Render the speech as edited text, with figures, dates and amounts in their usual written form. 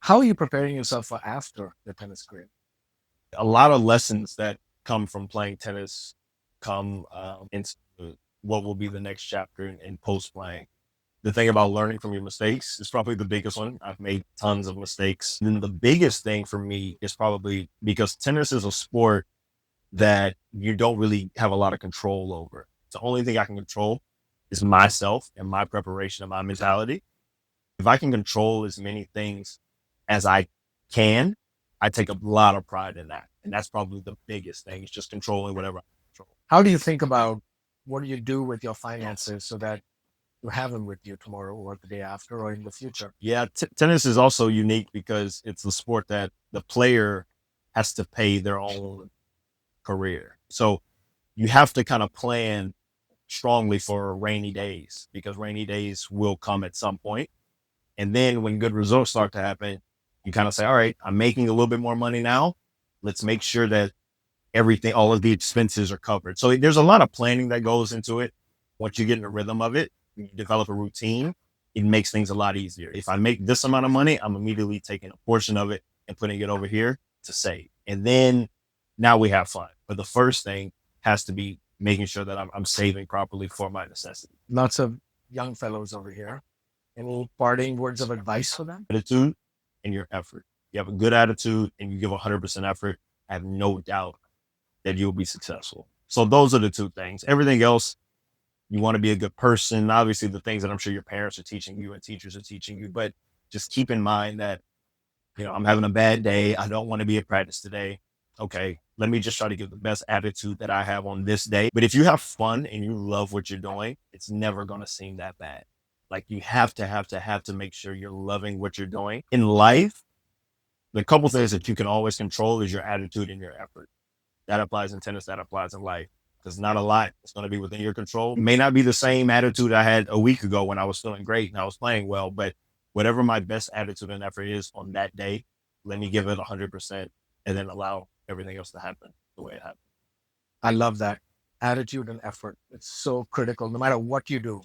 How are you preparing yourself for after the tennis career? A lot of lessons that come from playing tennis come into what will be the next chapter in post playing. The thing about learning from your mistakes is probably the biggest one. I've made tons of mistakes. And then the biggest thing for me is probably because tennis is a sport that you don't really have a lot of control over. The only thing I can control is myself and my preparation and my mentality. If I can control as many things as I can, I take a lot of pride in that. And that's probably the biggest thing. It's just controlling whatever I control. How do you think about what do you do with your finances so that you have them with you tomorrow or the day after or in the future? Yeah, tennis is also unique because it's a sport that the player has to pay their own career. So you have to kind of plan strongly for rainy days because rainy days will come at some point. And then when good results start to happen, you kind of say, all right, I'm making a little bit more money now. Let's make sure that everything, all of the expenses are covered. So there's a lot of planning that goes into it. Once you get in the rhythm of it, you develop a routine, it makes things a lot easier. If I make this amount of money, I'm immediately taking a portion of it and putting it over here to save. And then now we have fun. But the first thing has to be making sure that I'm saving properly for my necessity. Lots of young fellows over here. Any parting words of advice for them? Attitude and your effort. You have a good attitude and you give 100% effort. I have no doubt that you'll be successful. So those are the two things. Everything else, you want to be a good person. Obviously, the things that I'm sure your parents are teaching you and teachers are teaching you, but just keep in mind that, I'm having a bad day. I don't want to be at practice today. Okay, let me just try to give the best attitude that I have on this day. But if you have fun and you love what you're doing, it's never going to seem that bad. Like you have to make sure you're loving what you're doing in life. The couple things that you can always control is your attitude and your effort. That applies in tennis, that applies in life. Because not a lot is going to be within your control. It may not be the same attitude I had a week ago when I was feeling great and I was playing well, but whatever my best attitude and effort is on that day, let me give it 100% and then allow everything else to happen the way it happened. I love that. Attitude and effort. It's so critical no matter what you do.